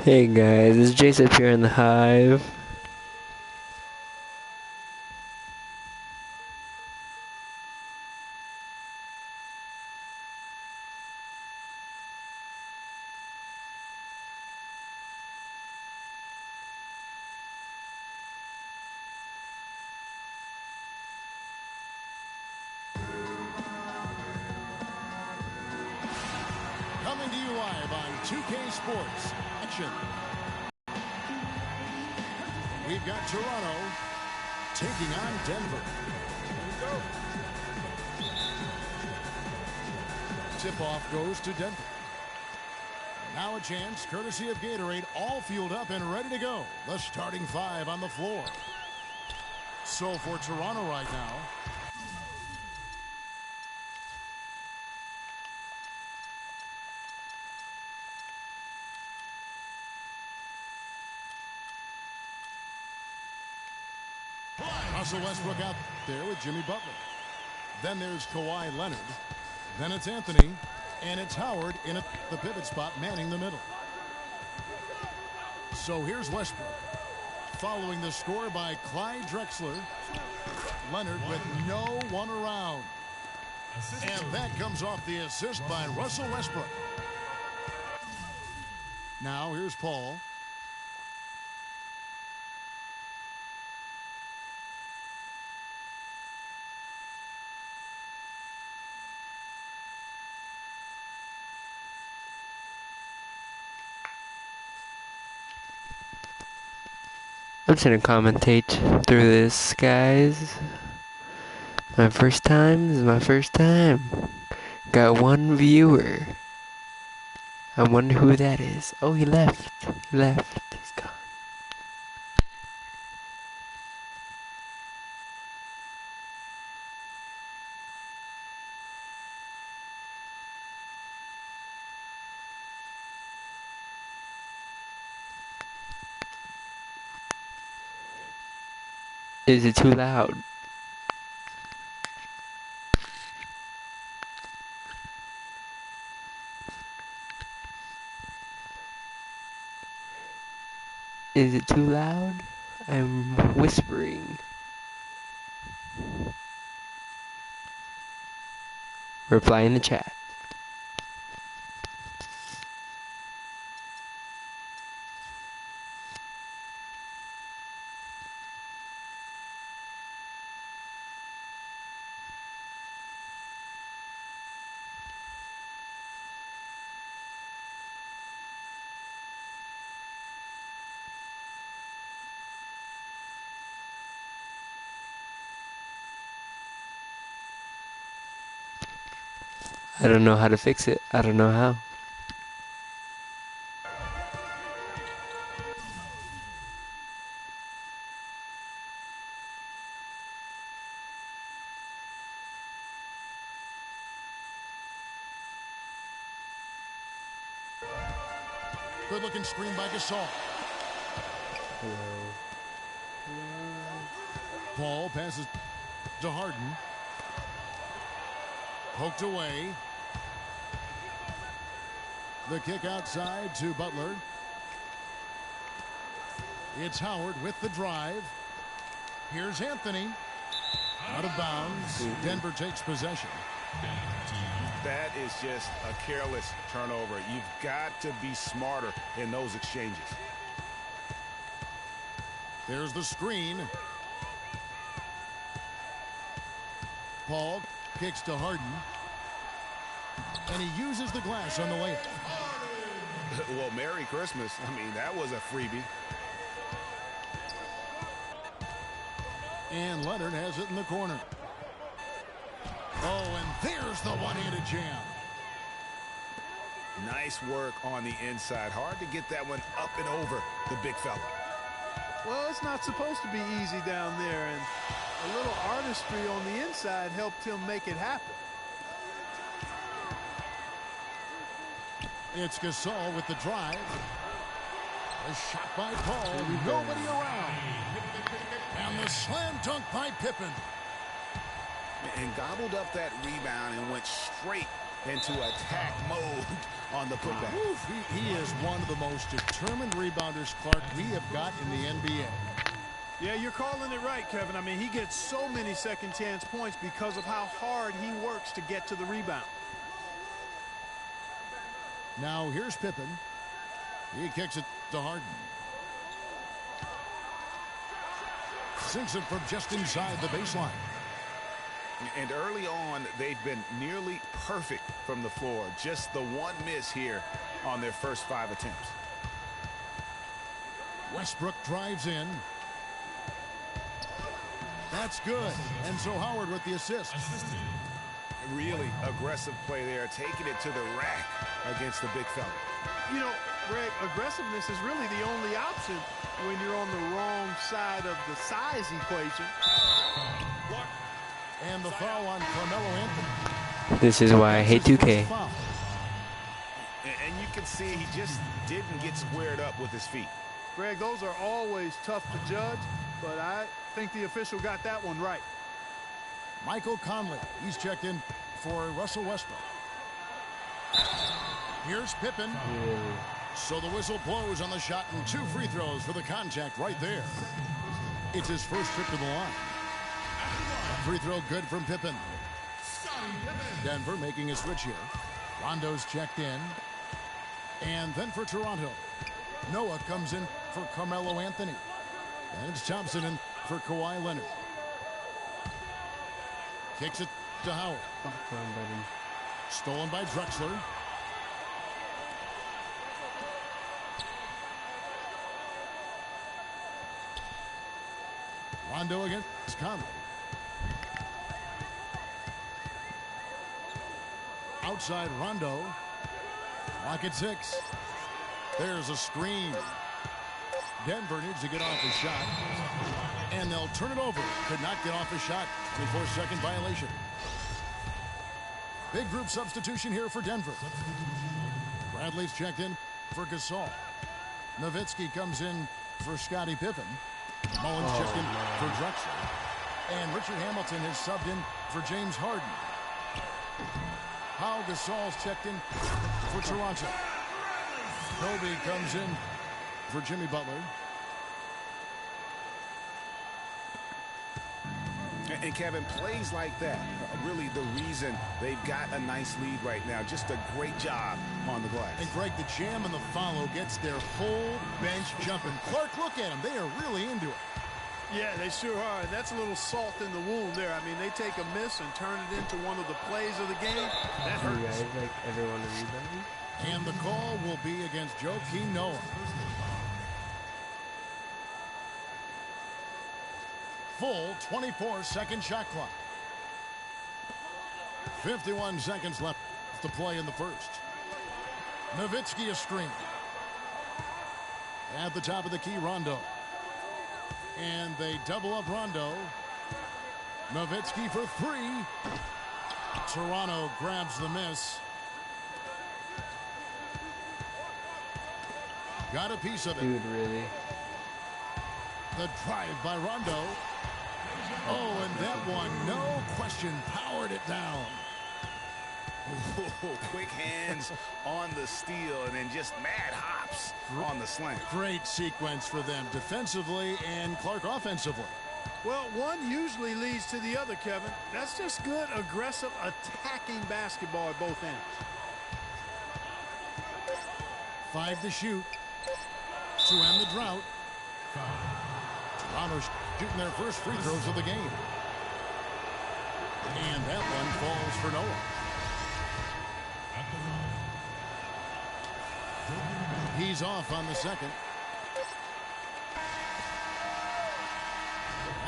Hey guys, it's Jace up here in the Hive. Coming to you live on 2K Sports Action. We've got Toronto taking on Denver. Tip-off goes to Denver. Now a chance, courtesy of Gatorade, all fueled up and ready to go. The starting five on the floor. So for Toronto right now, Russell Westbrook out there with Jimmy Butler. Then there's Kawhi Leonard. Then it's Anthony. And it's Howard in the pivot spot, manning the middle. So here's Westbrook. Following the score by Clyde Drexler. Leonard with no one around. And that comes off the assist by Russell Westbrook. Now here's Paul. I'm just gonna commentate through this, guys. My first time, this is my first time. Got one viewer. I wonder who that is. Oh, he left. He left. He's gone. Is it too loud? Is it too loud? I'm whispering. Reply in the chat. I don't know how to fix it. I don't know how. Good looking screen by Gasol. Paul passes to Harden. Poked away. The kick outside to Butler. It's Howard with the drive. Here's Anthony. Out of bounds. Denver takes possession. That is just a careless turnover. You've got to be smarter in those exchanges. There's the screen. Paul kicks to Harden. And he uses the glass on the layup. Well, Merry Christmas. I mean, that was a freebie. And Leonard has it in the corner. Oh, and there's the one-handed jam. Nice work on the inside. Hard to get that one up and over the big fella. Well, it's not supposed to be easy down there, and a little artistry on the inside helped him make it happen. It's Gasol with the drive. A shot by Paul. Nobody around. And the slam dunk by Pippen. And gobbled up that rebound and went straight into attack mode on the putback. He is one of the most determined rebounders, Clark, we have got in the NBA. Yeah, you're calling it right, Kevin. I mean, he gets so many second chance points because of how hard he works to get to the rebound. Now here's Pippen. He kicks it to Harden. Sinks it from just inside the baseline. And early on, they've been nearly perfect from the floor. Just the one miss here on their first 5 attempts. Westbrook drives in. That's good. And so Howard with the assist. Really aggressive play there, taking it to the rack against the big fella. You know, Greg, aggressiveness is really the only option when you're on the wrong side of the size equation. And the foul on Carmelo Anthony. This is why I hate 2K. And you can see he just didn't get squared up with his feet. Greg, those are always tough to judge, but I think the official got that one right. Michael Conley, he's checked in for Russell Westbrook. Here's Pippen. So the whistle blows on the shot and 2 free throws for the contact right there. It's his first trip to the line. Free throw good from Pippen. Denver making a switch here. Rondo's checked in. And then for Toronto, Noah comes in for Carmelo Anthony. And it's Thompson in for Kawhi Leonard. Kicks it to Howard. Stolen by Drexler. Rondo against Conley. Outside Rondo. Lock at 6. There's a screen. Denver needs to get off his shot. And they'll turn it over. Could not get off his shot before second violation. Big group substitution here for Denver. Bradley's checked in for Gasol. Nowitzki comes in for Scottie Pippen. Mullins checked in for Drexler. And Richard Hamilton has subbed in for James Harden. Pau Gasol's checked in for Toronto. Kobe comes in for Jimmy Butler. And Kevin, plays like that are really the reason they've got a nice lead right now. Just a great job on the glass. And Greg, the jam and the follow gets their whole bench jumping. Clark, look at them. They are really into it. Yeah, they sure are. That's a little salt in the wound there. I mean, they take a miss and turn it into one of the plays of the game. That hurts. You guys like everyone to rebound? And the call will be against Joakim Noah. Full 24-second shot clock. 51 seconds left to play in the first. Nowitzki a screen. At the top of the key, Rondo. And they double up Rondo. Nowitzki for 3. Toronto grabs the miss. Got a piece of it. Dude, really? The drive by Rondo. Oh, and that one, no question, powered it down. Ooh, quick hands on the steal and then just mad hops on the slam. Great sequence for them defensively and Clark offensively. Well, one usually leads to the other, Kevin. That's just good, aggressive, attacking basketball at both ends. 5 to shoot to end the drought. Toronto shooting their first free throws of the game. And that one falls for Noah. He's off on the second.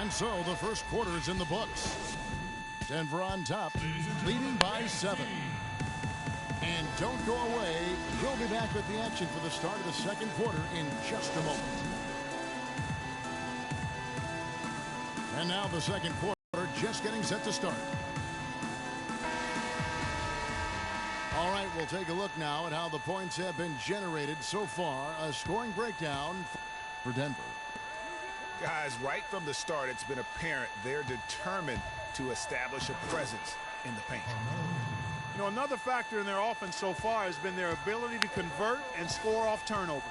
And so the first quarter is in the books. Denver on top, leading by 7. And don't go away. We'll be back with the action for the start of the second quarter in just a moment. And now the second quarter just getting set to start. All right, we'll take a look now at how the points have been generated so far. A scoring breakdown for Denver. Guys, right from the start, it's been apparent they're determined to establish a presence in the paint. You know, another factor in their offense so far has been their ability to convert and score off turnovers.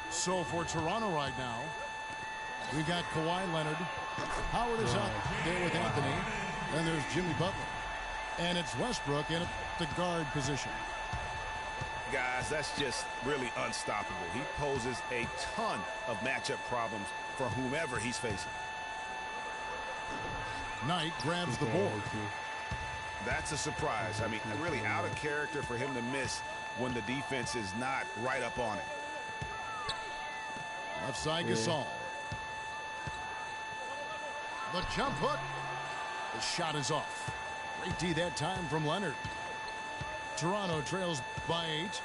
So for Toronto right now, we've got Kawhi Leonard. Howard is out there with Anthony. Then there's Jimmy Butler. And it's Westbrook in the guard position. Guys, that's just really unstoppable. He poses a ton of matchup problems for whomever he's facing. Knight grabs the board. That's a surprise. I mean, really out of character for him to miss when the defense is not right up on it. Left side Gasol. The jump hook. The shot is off. Great D that time from Leonard. Toronto trails by 8.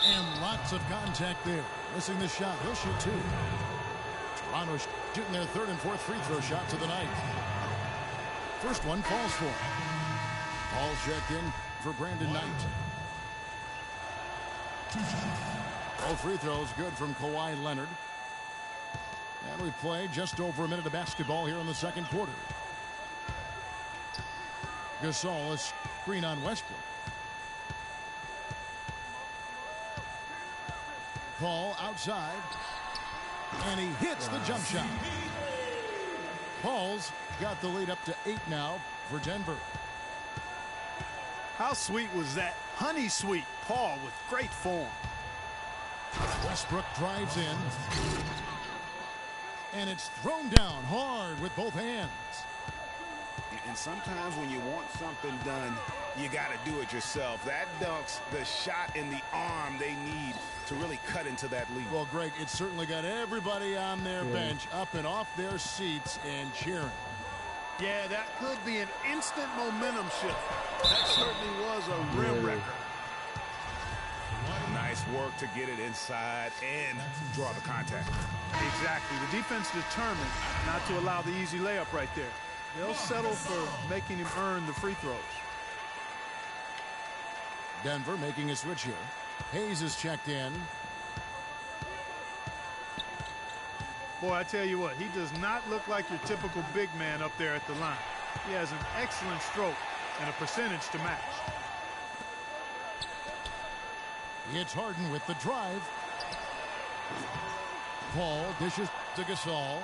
And lots of contact there. Missing the shot. He'll shoot 2. Toronto shooting their 3rd and 4th free throw shots of the night. First one falls for him. Ball checked in for Brandon Knight. All free throws good from Kawhi Leonard. And we play just over a minute of basketball here in the second quarter. Gasol is screen on Westbrook. Paul outside. And he hits the jump shot. Paul's got the lead up to 8 now for Denver. How sweet was that? Honey sweet. Paul with great form. Westbrook drives in. And it's thrown down hard with both hands. And sometimes when you want something done, you got to do it yourself. That dunks the shot in the arm they need to really cut into that lead. Well, Greg, it certainly got everybody on their bench up and off their seats and cheering. Yeah, that could be an instant momentum shift. That certainly was a rim wrecker. Nice work to get it inside and draw the contact. Exactly. The defense determined not to allow the easy layup right there. They'll settle for making him earn the free throws. Denver making a switch here. Hayes is checked in. Boy, I tell you what, he does not look like your typical big man up there at the line. He has an excellent stroke and a percentage to match. It's Harden with the drive. Paul dishes to Gasol.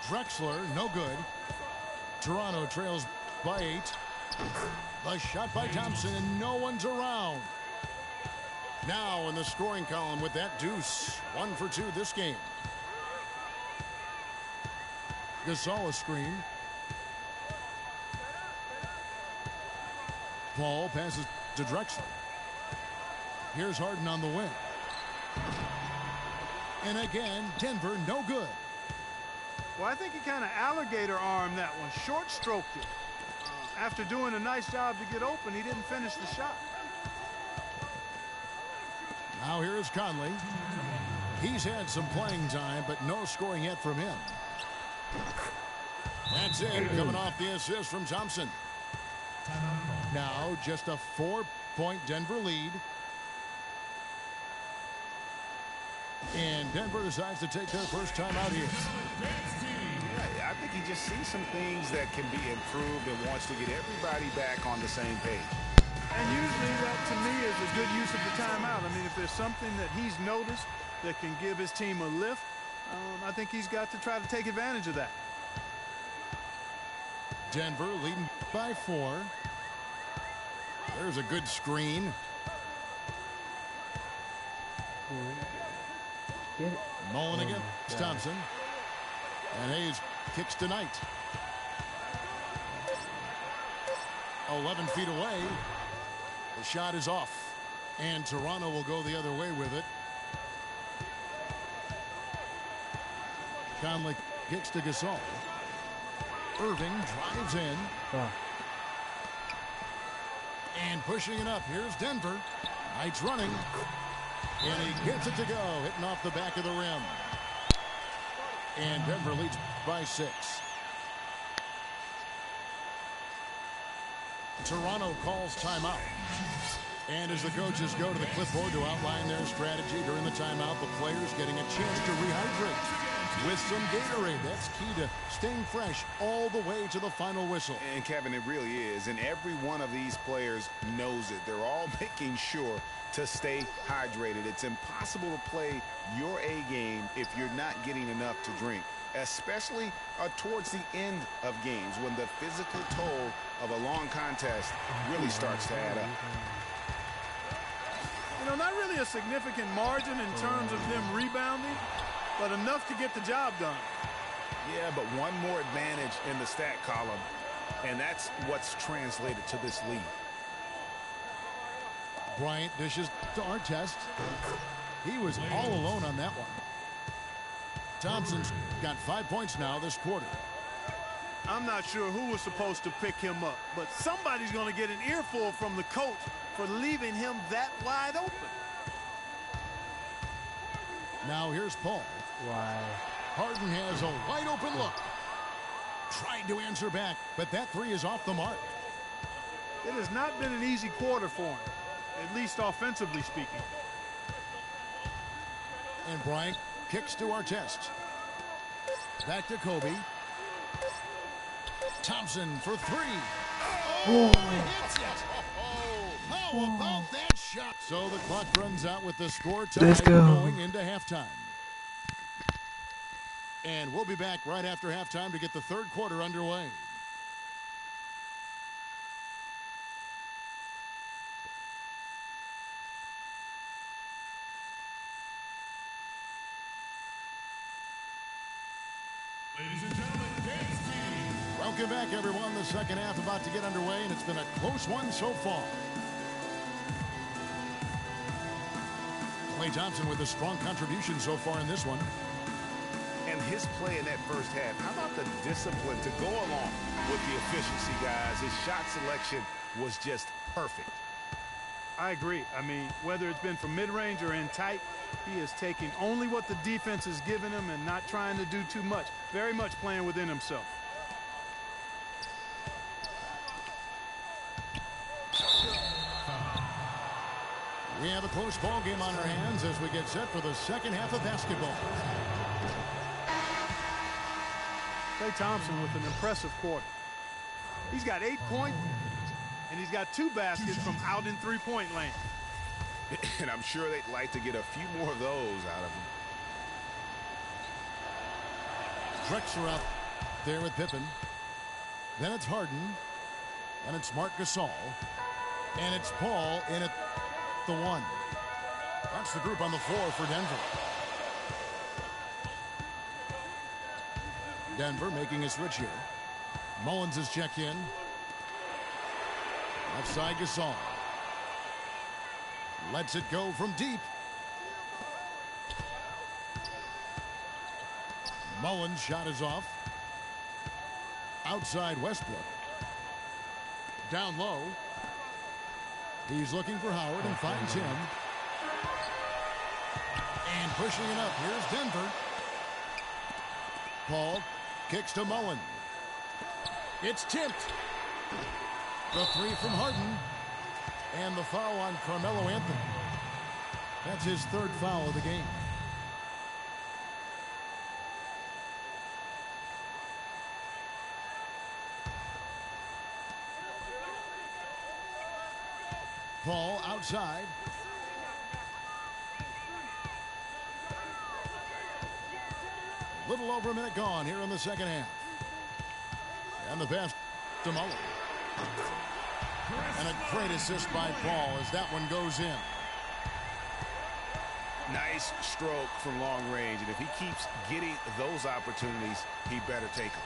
Drexler, no good. Toronto trails by 8. The shot by Thompson, and no one's around. Now in the scoring column with that deuce. 1 for 2 this game. Gasol a screen. Paul passes to Drexler. Here's Harden on the wing. And again, Denver no good. Well, I think he kind of alligator armed that one. Short stroked it. After doing a nice job to get open, he didn't finish the shot. Now here is Conley. He's had some playing time, but no scoring yet from him. That's it, coming off the assist from Thompson. Now just a 4-point Denver lead. And Denver decides to take their first time out here. Yeah, I think he just sees some things that can be improved and wants to get everybody back on the same page. And usually that, to me, is a good use of the timeout. I mean, if there's something that he's noticed that can give his team a lift, I think he's got to try to take advantage of that. Denver leading by 4. There's a good screen. Get it. Mullen against Thompson. And Hayes kicks to Knight. 11 feet away. The shot is off. And Toronto will go the other way with it. Conley kicks to Gasol. Irving drives in. And pushing it up. Here's Denver. Knight's running. And he gets it to go. Hitting off the back of the rim. And Denver leads by 6. Toronto calls timeout. And as the coaches go to the clipboard to outline their strategy during the timeout, the players getting a chance to rehydrate. with some Gatorade. That's key to staying fresh all the way to the final whistle. And Kevin, it really is. And every one of these players knows it. They're all making sure to stay hydrated. It's impossible to play your A game if you're not getting enough to drink, especially towards the end of games when the physical toll of a long contest really starts to add up. You know, not really a significant margin in terms of them rebounding, but enough to get the job done. Yeah, but one more advantage in the stat column, and that's what's translated to this lead. Bryant dishes to Artest. He was all alone on that one. Thompson's got 5 points now this quarter. I'm not sure who was supposed to pick him up, but somebody's going to get an earful from the coach for leaving him that wide open. Now here's Paul. Why? Harden has a wide open look. Tried to answer back, but that three is off the mark. It has not been an easy quarter for him, at least offensively speaking. And Bryant kicks to Artest. Back to Kobe. Thompson for three. Oh, hits it. How about that shot? So the clock runs out with the score tied. Let's go. Going into halftime. And we'll be back right after halftime to get the third quarter underway. Ladies and gentlemen, dance team. Welcome back, everyone. The second half about to get underway, and it's been a close one so far. Klay Thompson with a strong contribution so far in this one. And his play in that first half, how about the discipline to go along with the efficiency, guys? His shot selection was just perfect. I agree. I mean, whether it's been from mid-range or in tight, he is taking only what the defense is giving him and not trying to do too much. Very much playing within himself. We have a close ball game on our hands as we get set for the second half of basketball. Klay Thompson with an impressive quarter. He's got 8 points, and he's got 2 baskets from out in three-point land. And I'm sure they'd like to get a few more of those out of him. Drexler out there with Pippen. Then it's Harden. And it's Marc Gasol. And it's Paul in at the one. That's the group on the floor for Denver. Denver making a switch here. Mullins is checked in. Left side Gasol. Lets it go from deep. Mullins' shot is off. Outside Westbrook. Down low. He's looking for Howard and finds him. And pushing it up. Here's Denver. Paul kicks to Mullen. It's tipped. The three from Harden. And the foul on Carmelo Anthony. That's his third foul of the game. Paul outside. A little over a minute gone here in the second half. And the pass to Mullen. And a great assist by Paul as that one goes in. Nice stroke from long range. And if he keeps getting those opportunities, he better take them.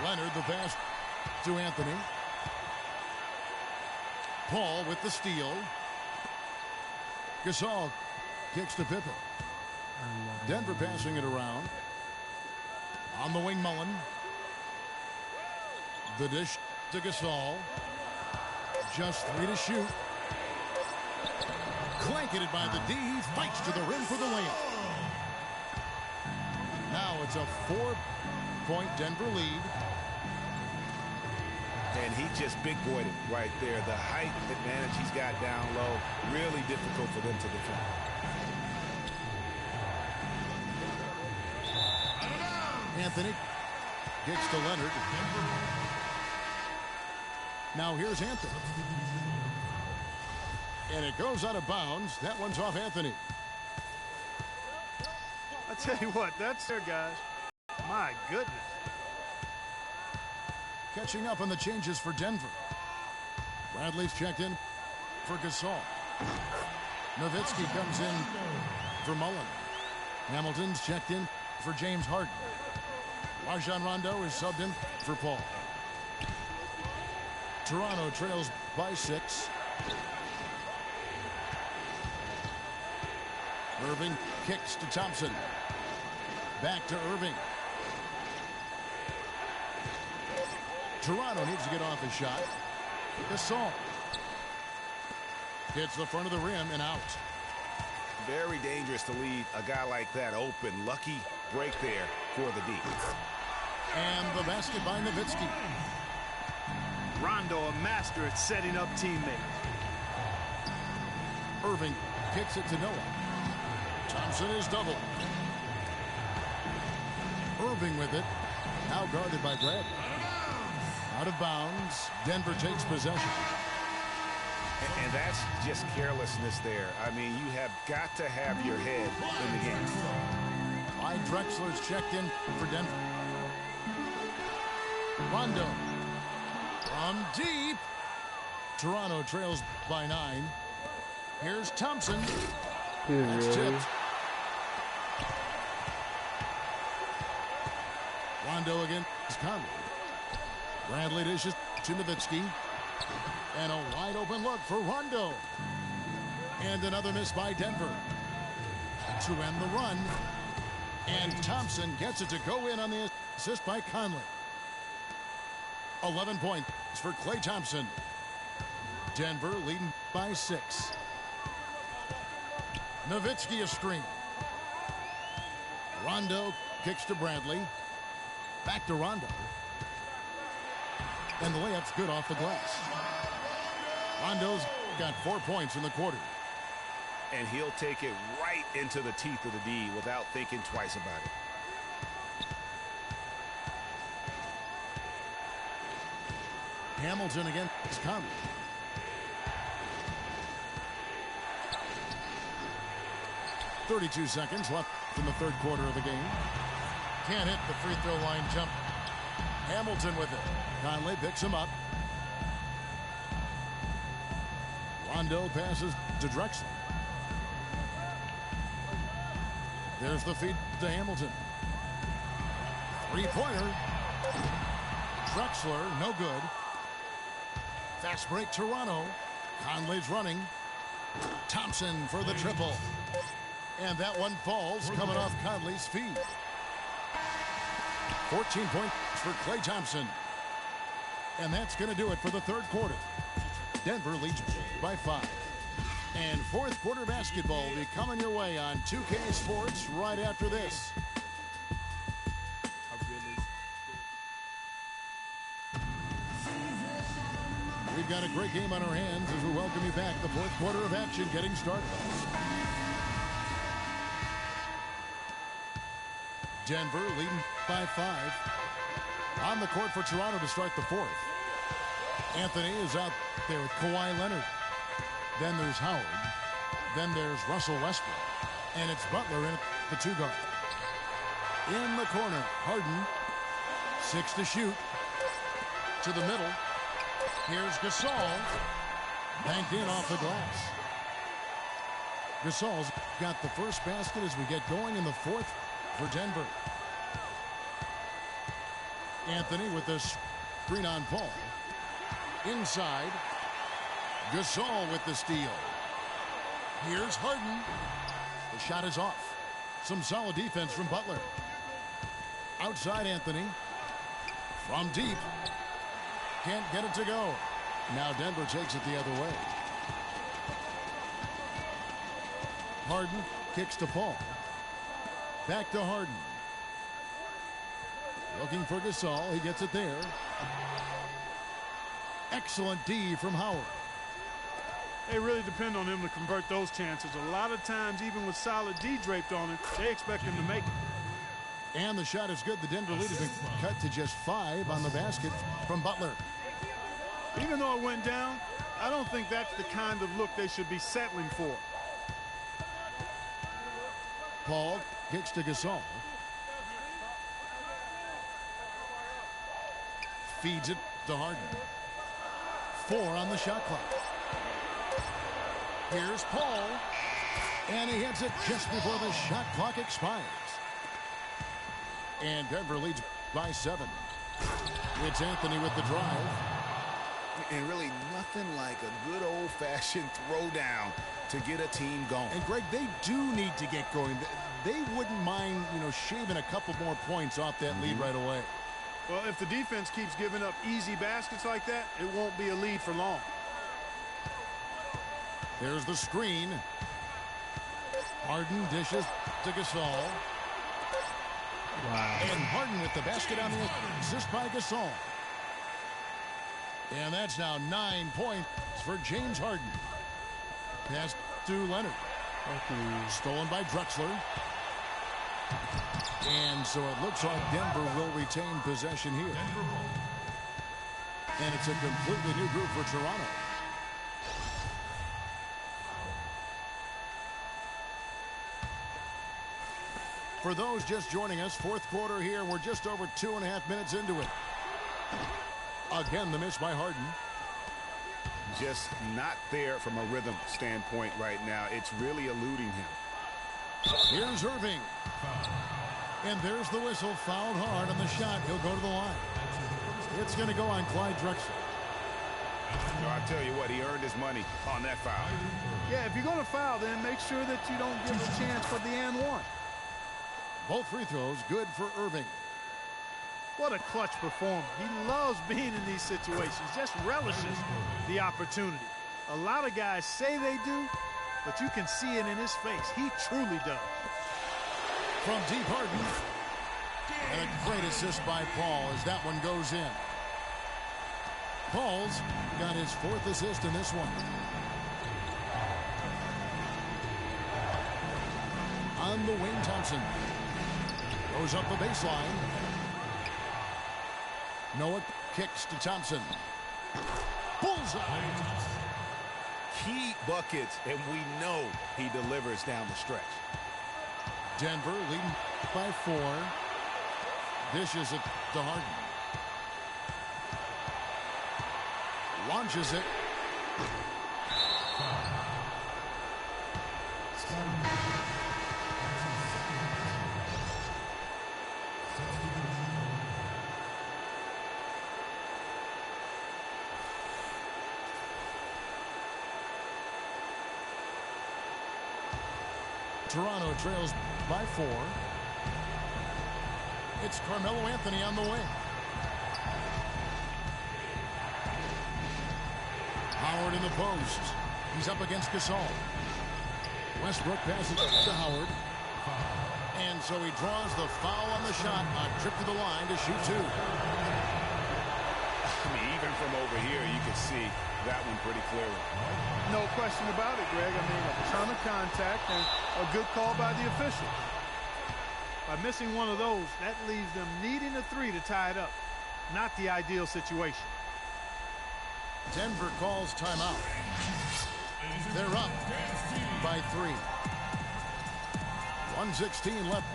Leonard the pass to Anthony. Paul with the steal. Gasol kicks to Pippen. Denver passing it around. On the wing, Mullen. The dish to Gasol. Just 3 to shoot. Clanketed by the D. He fights to the rim for the layup. Now it's a 4-point Denver lead. And he just big boyed it right there. The height advantage he's got down low, really difficult for them to defend. Anthony kicks to Leonard. Now here's Anthony. And it goes out of bounds. That one's off Anthony. I tell you what, that's there, guys. My goodness. Catching up on the changes for Denver. Bradley's checked in for Gasol. Nowitzki comes in for Mullen. Hamilton's checked in for James Harden. Rajon Rondo is subbed in for Paul. Toronto trails by 6. Irving kicks to Thompson. Back to Irving. Toronto needs to get off his shot. Gasol hits the front of the rim and out. Very dangerous to leave a guy like that open. Lucky break there for the D. And the basket by Nowitzki. Rondo, a master at setting up teammates. Irving kicks it to Noah. Thompson is doubled. Irving with it. Now guarded by Bradley. Out of bounds. Denver takes possession. And that's just carelessness there. I mean, you have got to have your head in the game. Clyde Drexler's checked in for Denver. Rondo from deep. Toronto trails by 9. Here's Thompson. It's tipped. Rondo against Conley. Bradley dishes to Nowitzki. And a wide open look for Rondo. And another miss by Denver. To end the run. And Thompson gets it to go in on the assist by Conley. 11 points for Klay Thompson. Denver leading by 6. Nowitzki a screen. Rondo kicks to Bradley. Back to Rondo. And the layup's good off the glass. Rondo's got 4 points in the quarter. And he'll take it right into the teeth of the D without thinking twice about it. Hamilton against Conley. .32 seconds left in the third quarter of the game. Can't hit the free throw line jump. Hamilton with it. Conley picks him up. Rondo passes to Drexler. There's the feed to Hamilton. Three-pointer. Drexler, no good. Fast break, Toronto. Conley's running. Thompson for the triple. And that one falls, coming off Conley's feet. 14 points for Klay Thompson. And that's going to do it for the third quarter. Denver leads by 5. And fourth quarter basketball will be coming your way on 2K Sports right after this. We've got a great game on our hands as we welcome you back. The fourth quarter of action getting started. Denver leading by 5. On the court for Toronto to start the fourth. Anthony is out there with Kawhi Leonard. Then there's Howard. Then there's Russell Westbrook. And it's Butler in the 2 guard. In the corner, Harden. 6 to shoot. To the middle. Here's Gasol. Banked in off the glass. Gasol's got the first basket as we get going in the fourth for Denver. Anthony with the screen on Paul. Inside. Gasol with the steal. Here's Harden. The shot is off. Some solid defense from Butler. Outside Anthony. From deep. Can't get it to go. Now Denver takes it the other way. Harden kicks to Paul. Back to Harden. Looking for Gasol. He gets it there. Excellent D from Howard. They really depend on him to convert those chances. A lot of times, even with solid D draped on him, they expect him to make it. And the shot is good. The Denver lead has been cut to just 5 on the basket from Butler. Even though it went down, I don't think that's the kind of look they should be settling for. Paul kicks to Gasol. Feeds it to Harden. 4 on the shot clock. Here's Paul. And he hits it just before the shot clock expires. And Denver leads by 7. It's Anthony with the drive. And really nothing like a good old-fashioned throwdown to get a team going. And, Greg, they do need to get going. They wouldn't mind, shaving a couple more points off that lead right away. Well, if the defense keeps giving up easy baskets like that, it won't be a lead for long. There's the screen. Harden dishes to Gasol. Wow. And Harden with the basket on the assist by Gasol. And that's now 9 points for James Harden. Pass to Leonard. Stolen by Drexler. And so it looks like Denver will retain possession here. And it's a completely new group for Toronto. For those just joining us, fourth quarter here. We're just over 2.5 minutes into it. Again, the miss by Harden. Just not there from a rhythm standpoint right now. It's really eluding him. Here's Irving. And there's the whistle. Fouled hard on the shot. He'll go to the line. It's going to go on Clyde Drexler. No, I tell you what, he earned his money on that foul. Yeah, if you're going to foul, then make sure that you don't give a chance for the and one. Both free throws good for Irving. What a clutch performer. He loves being in these situations, just relishes the opportunity. A lot of guys say they do, but you can see it in his face. He truly does. From deep, Harden. And a great assist by Paul as that one goes in. Paul's got his 4th assist in this one. On the wing, Thompson. Goes up the baseline. Noah kicks to Thompson. Bullseye. Key buckets, and we know he delivers down the stretch. Denver leading by 4. Dishes it to Harden. Launches it. Toronto trails by 4. It's Carmelo Anthony on the wing. Howard in the post. He's up against Gasol. Westbrook passes to Howard. And so he draws the foul on the shot on trip to the line to shoot 2. I mean, even from over here, you can see that one pretty clearly. No question about it, Greg. I mean, a ton of contact and a good call by the official. By missing one of those, that leaves them needing a 3 to tie it up. Not the ideal situation. Denver calls timeout. They're up by 3. 1:16 left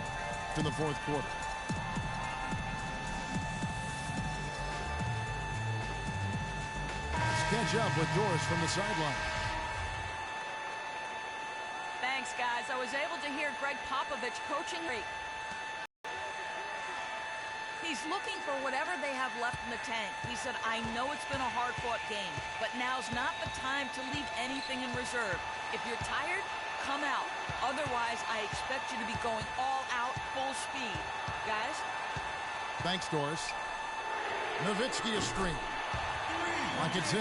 in the fourth quarter. Let's catch up with Doris from the sideline. Thanks, guys. I was able to hear Greg Popovich coaching. He's looking for whatever they have left in the tank. He said, I know it's been a hard-fought game, but now's not the time to leave anything in reserve. If you're tired, come out. Otherwise, I expect you to be going all out, full speed. Guys? Thanks, Doris. Nowitzki a screen. Like it's 6.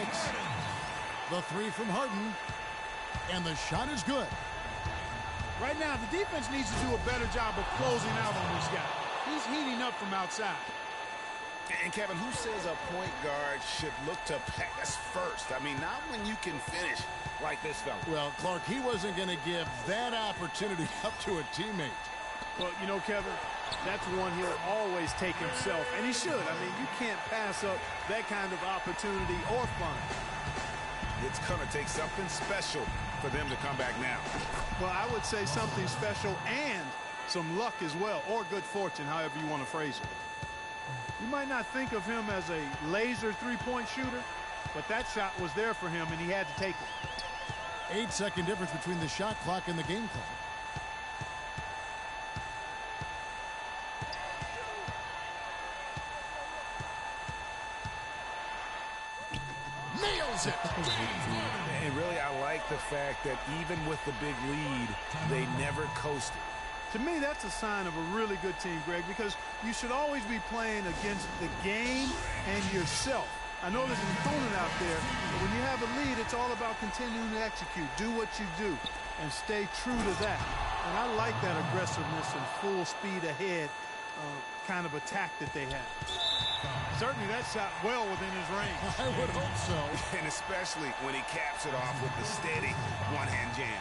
The 3 from Harden. And the shot is good. Right now, the defense needs to do a better job of closing out on this guy. He's heating up from outside. And, Kevin, who says a point guard should look to pass first? I mean, not when you can finish like this fella. Well, Clark, he wasn't going to give that opportunity up to a teammate. Well, you know, Kevin, that's one he'll always take himself, and he should. I mean, you can't pass up that kind of opportunity or fun. It's going to take something special for them to come back now. Well, I would say something special and some luck as well, or good fortune, however you want to phrase it. You might not think of him as a laser three-point shooter, but that shot was there for him, and he had to take it. 8-second difference between the shot clock and the game clock. Nails it. And really, I like the fact that even with the big lead, they never coasted. To me, that's a sign of a really good team, Greg, because you should always be playing against the game and yourself. I know there's an opponent out there, but when you have a lead, it's all about continuing to execute. Do what you do and stay true to that. And I like that aggressiveness and full speed ahead kind of attack that they have. Certainly that shot well within his range. I would hope so. And especially when he caps it off with the steady one-hand jam.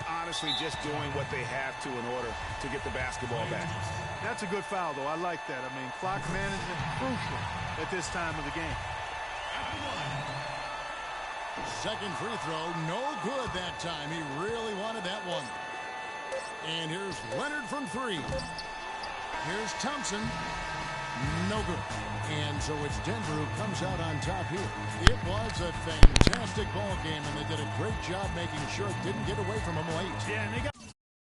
Honestly, just doing what they have to in order to get the basketball back. That's a good foul, though. I like that. I mean, clock management crucial at this time of the game. Second free throw, no good that time. He really wanted that one. And here's Leonard from three. Here's Thompson. No good. And so it's Denver who comes out on top here. It was a fantastic ball game, and they did a great job making sure it didn't get away from them late. Yeah, and they got